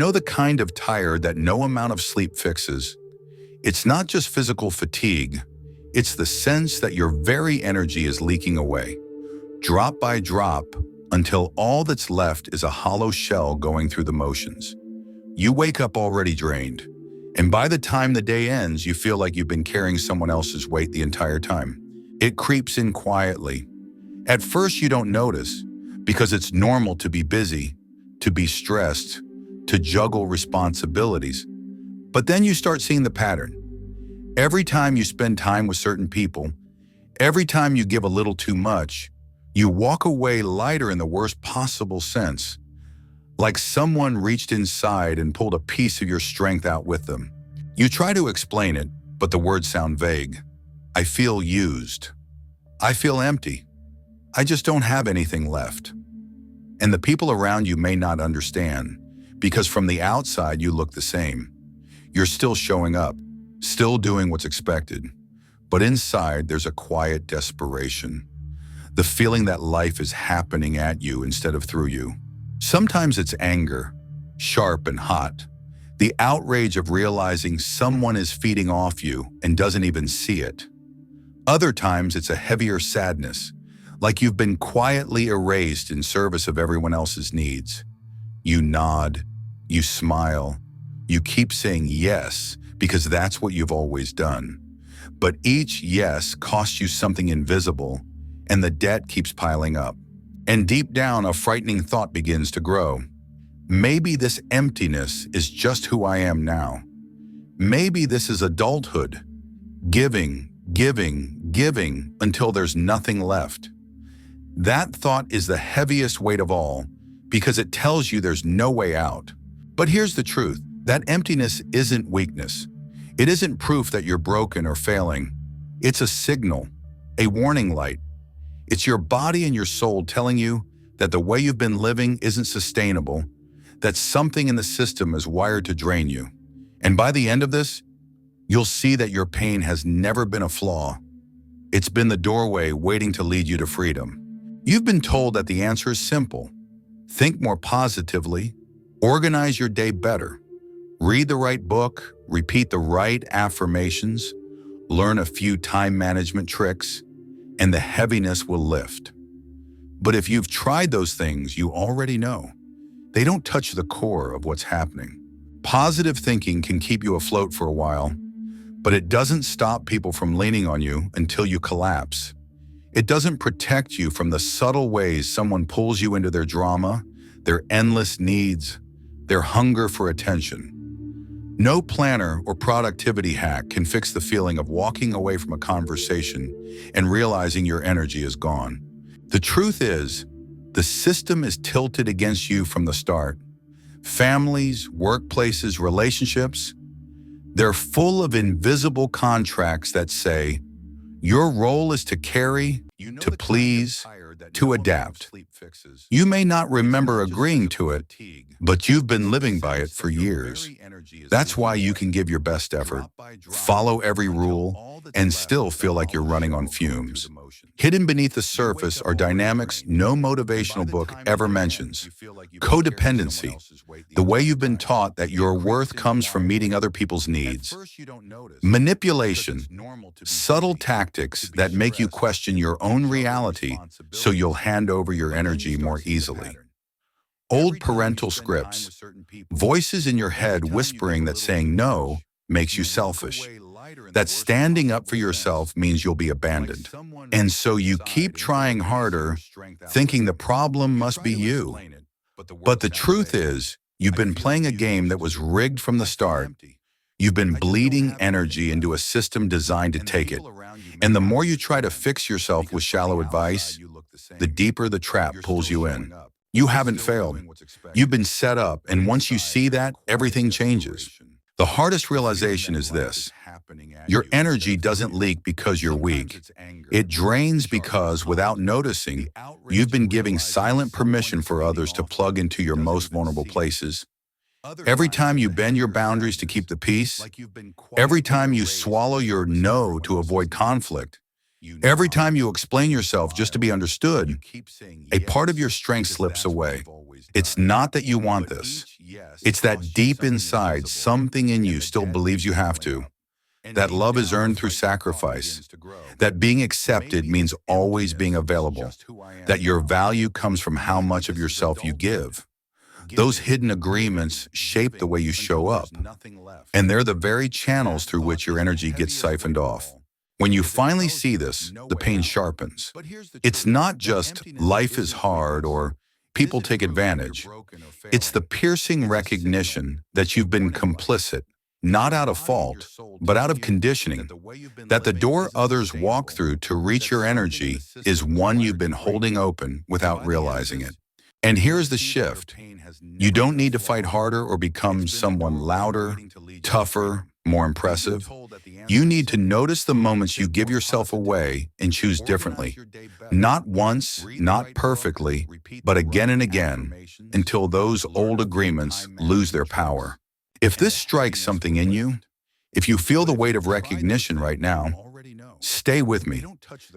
know, the kind of tired that no amount of sleep fixes. It's not just physical fatigue, it's the sense that your very energy is leaking away, drop by drop, until all that's left is a hollow shell going through the motions. You wake up already drained, and by the time the day ends, you feel like you've been carrying someone else's weight the entire time. It creeps in quietly. At first, you don't notice, because it's normal to be busy, to be stressed, to juggle responsibilities. But then you start seeing the pattern. Every time you spend time with certain people, every time you give a little too much, you walk away lighter in the worst possible sense, like someone reached inside and pulled a piece of your strength out with them. You try to explain it, but the words sound vague. I feel used. I feel empty. I just don't have anything left. And the people around you may not understand, because from the outside you look the same. You're still showing up, still doing what's expected. But inside there's a quiet desperation. The feeling that life is happening at you instead of through you. Sometimes it's anger, sharp and hot. The outrage of realizing someone is feeding off you and doesn't even see it. Other times it's a heavier sadness, like you've been quietly erased in service of everyone else's needs. You nod, you smile, you keep saying yes because that's what you've always done. But each yes costs you something invisible, and the debt keeps piling up. And deep down, a frightening thought begins to grow. Maybe this emptiness is just who I am now. Maybe this is adulthood. Giving, giving, giving until there's nothing left. That thought is the heaviest weight of all because it tells you there's no way out. But here's the truth. That emptiness isn't weakness. It isn't proof that you're broken or failing. It's a signal, a warning light. It's your body and your soul telling you that the way you've been living isn't sustainable, that something in the system is wired to drain you. And by the end of this, you'll see that your pain has never been a flaw. It's been the doorway waiting to lead you to freedom. You've been told that the answer is simple. Think more positively, organize your day better, read the right book, repeat the right affirmations, learn a few time management tricks, and the heaviness will lift. But if you've tried those things, you already know. They don't touch the core of what's happening. Positive thinking can keep you afloat for a while, but it doesn't stop people from leaning on you until you collapse. It doesn't protect you from the subtle ways someone pulls you into their drama, their endless needs, their hunger for attention. No planner or productivity hack can fix the feeling of walking away from a conversation and realizing your energy is gone. The truth is, the system is tilted against you from the start. Families, workplaces, relationships, they're full of invisible contracts that say, your role is to carry, to please, to adapt. You may not remember agreeing to it, but you've been living by it for years. That's why you can give your best effort, follow every rule, and still feel like you're running on fumes. Hidden beneath the surface are dynamics no motivational book ever mentions. Codependency, the way you've been taught that your worth comes from meeting other people's needs. Manipulation, subtle tactics that make you question your own reality so you'll hand over your energy more easily. Old parental scripts, voices in your head whispering that saying no makes you selfish, that standing up for yourself means you'll be abandoned. And so you keep trying harder, thinking the problem must be you. But the truth is, you've been playing a game that was rigged from the start. You've been bleeding energy into a system designed to take it. And the more you try to fix yourself with shallow advice, the deeper the trap pulls you in. You haven't failed. You've been set up, and once you see that, everything changes. The hardest realization is this. Your energy doesn't leak because you're weak. It drains because, without noticing, you've been giving silent permission for others to plug into your most vulnerable places. Every time you bend your boundaries to keep the peace, every time you swallow your no to avoid conflict, every time you explain yourself just to be understood, a part of your strength slips away. It's not that you want this. It's that deep inside, something in you still believes you have to. That love is earned through sacrifice. That being accepted means always being available. That your value comes from how much of yourself you give. Those hidden agreements shape the way you show up. And they're the very channels through which your energy gets siphoned off. When you finally see this, the pain sharpens. It's not just life is hard or people take advantage. It's the piercing recognition that you've been complicit, not out of fault, but out of conditioning, that the door others walk through to reach your energy is one you've been holding open without realizing it. And here's the shift. You don't need to fight harder or become someone louder, tougher, more impressive. You need to notice the moments you give yourself away and choose differently. Not once, not perfectly, but again and again, until those old agreements lose their power. If this strikes something in you, if you feel the weight of recognition right now, stay with me.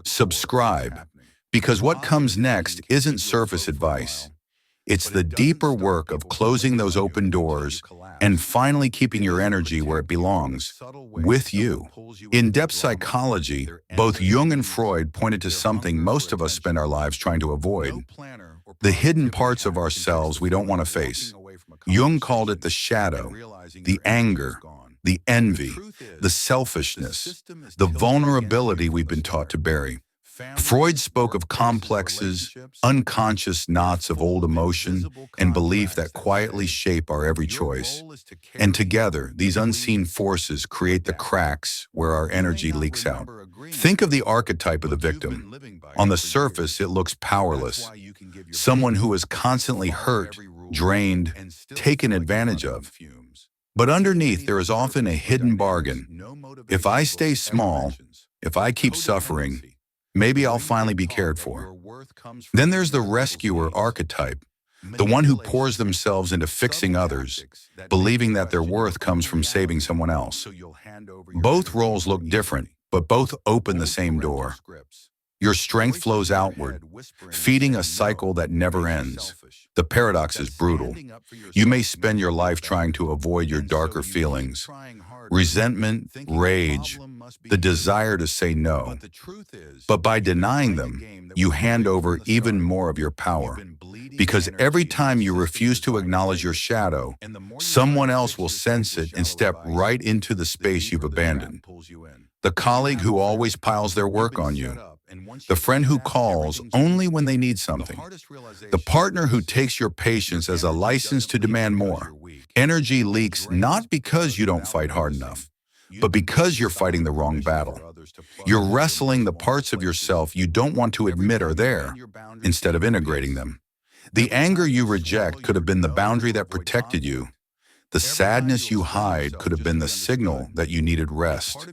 Subscribe, because what comes next isn't surface advice. It's the deeper work of closing those open doors and finally keeping your energy where it belongs, with you. In depth psychology, both Jung and Freud pointed to something most of us spend our lives trying to avoid: the hidden parts of ourselves we don't want to face. Jung called it the shadow, the anger, the envy, the selfishness, the vulnerability we've been taught to bury. Freud spoke of complexes, unconscious knots of old emotion and belief that quietly shape our every choice. And together, these unseen forces create the cracks where our energy leaks out. Think of the archetype of the victim. On the surface, it looks powerless. Someone who is constantly hurt, drained, taken advantage of. But underneath, there is often a hidden bargain. If I stay small, if I keep suffering, maybe I'll finally be cared for. Then there's the rescuer archetype, the one who pours themselves into fixing others, believing that their worth comes from saving someone else. Both roles look different, but both open the same door. Your strength flows outward, feeding a cycle that never ends. The paradox is brutal. You may spend your life trying to avoid your darker feelings, resentment, rage, the desire to say no. But by denying them, you hand over even more of your power. Because every time you refuse to acknowledge your shadow, someone else will sense it and step right into the space you've abandoned. The colleague who always piles their work on you. The friend who calls only when they need something. The partner who takes your patience as a license to demand more. Energy leaks not because you don't fight hard enough, but because you're fighting the wrong battle. You're wrestling the parts of yourself you don't want to admit are there, instead of integrating them. The anger you reject could have been the boundary that protected you. The sadness you hide could have been the signal that you needed rest.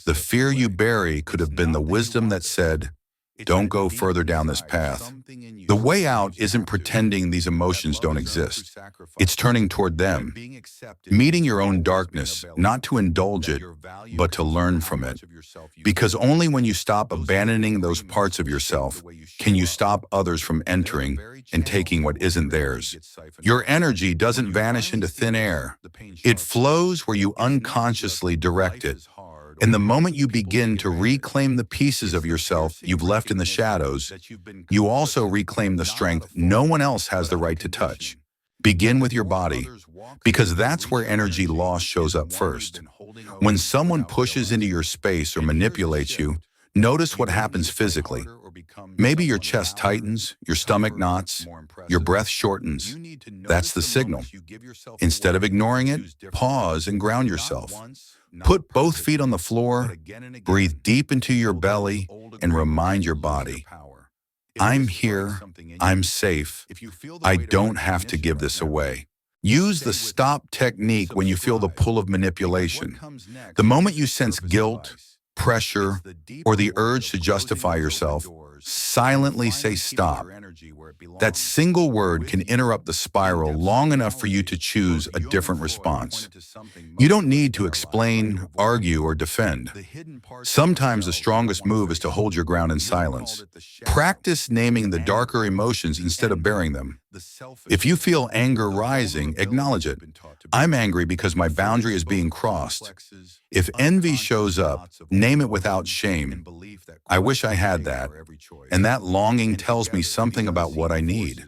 The fear you bury could have been the wisdom that said, don't go further down this path. The way out isn't pretending these emotions don't exist. It's turning toward them. Meeting your own darkness, not to indulge it, but to learn from it. Because only when you stop abandoning those parts of yourself can you stop others from entering and taking what isn't theirs. Your energy doesn't vanish into thin air. It flows where you unconsciously direct it. And the moment you begin to reclaim the pieces of yourself you've left in the shadows, you also reclaim the strength no one else has the right to touch. Begin with your body, because that's where energy loss shows up first. When someone pushes into your space or manipulates you, notice what happens physically. Maybe your chest tightens, your stomach knots, your breath shortens. That's the signal. Instead of ignoring it, pause and ground yourself. Put both feet on the floor, breathe deep into your belly, and remind your body, I'm here, I'm safe, I don't have to give this away. Use the stop technique when you feel the pull of manipulation. The moment you sense guilt, pressure, or the urge to justify yourself, silently say stop. That single word can interrupt the spiral long enough for you to choose a different response. You don't need to explain, argue, or defend. Sometimes the strongest move is to hold your ground in silence. Practice naming the darker emotions instead of burying them. If you feel anger rising, acknowledge it. I'm angry because my boundary is being crossed. If envy shows up, name it without shame. I wish I had that. And that longing tells me something about what I need.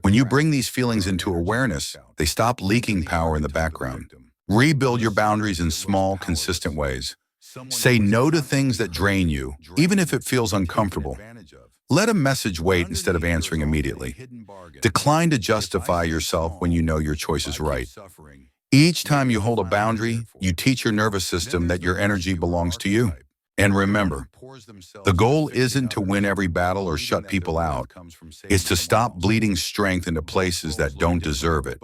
When you bring these feelings into awareness, they stop leaking power in the background. Rebuild your boundaries in small, consistent ways. Say no to things that drain you, even if it feels uncomfortable. Let a message wait instead of answering immediately. Decline to justify yourself when you know your choice is right. Each time you hold a boundary, you teach your nervous system that your energy belongs to you. And remember, the goal isn't to win every battle or shut people out. It's to stop bleeding strength into places that don't deserve it.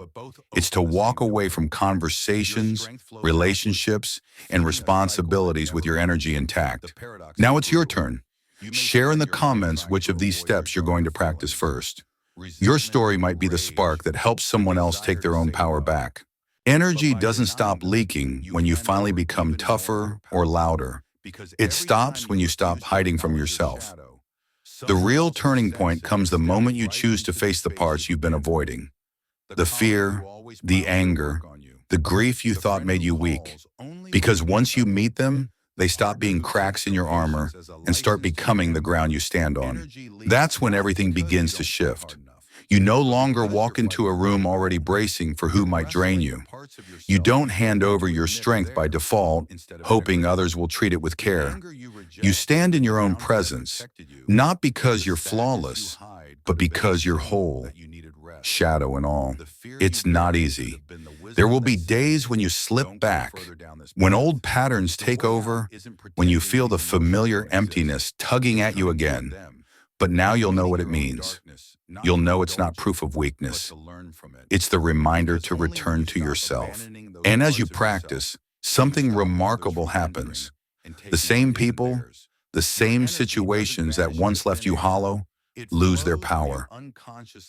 It's to walk away from conversations, relationships, and responsibilities with your energy intact. Now it's your turn. Share in the comments which of these steps you're going to practice first. Your story might be the spark that helps someone else take their own power back. Energy doesn't stop leaking when you finally become tougher or louder. It stops when you stop hiding from yourself. The real turning point comes the moment you choose to face the parts you've been avoiding. The fear, the anger, the grief you thought made you weak. Because once you meet them, they stop being cracks in your armor and start becoming the ground you stand on. That's when everything begins to shift. You no longer walk into a room already bracing for who might drain you. You don't hand over your strength by default, hoping others will treat it with care. You stand in your own presence, not because you're flawless, but because you're whole, shadow and all. It's not easy. There will be days when you slip back, when old patterns take over, when you feel the familiar emptiness tugging at you again. But now you'll know what it means. You'll know it's not proof of weakness. It's the reminder to return to yourself. And as you practice, something remarkable happens. The same people, the same situations that once left you hollow, lose their power.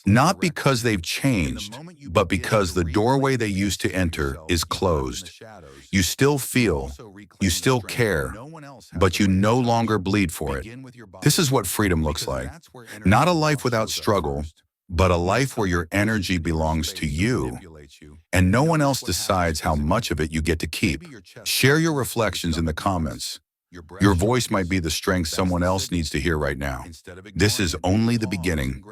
Not because they've changed, but because the doorway they used to enter is closed. You still feel, you still care, but you no longer bleed for it. This is what freedom looks like. Not a life without struggle, but a life where your energy belongs to you, and no one else decides how much of it you get to keep. Share your reflections in the comments. Your voice might be the strength someone else needs to hear right now. This is only the beginning.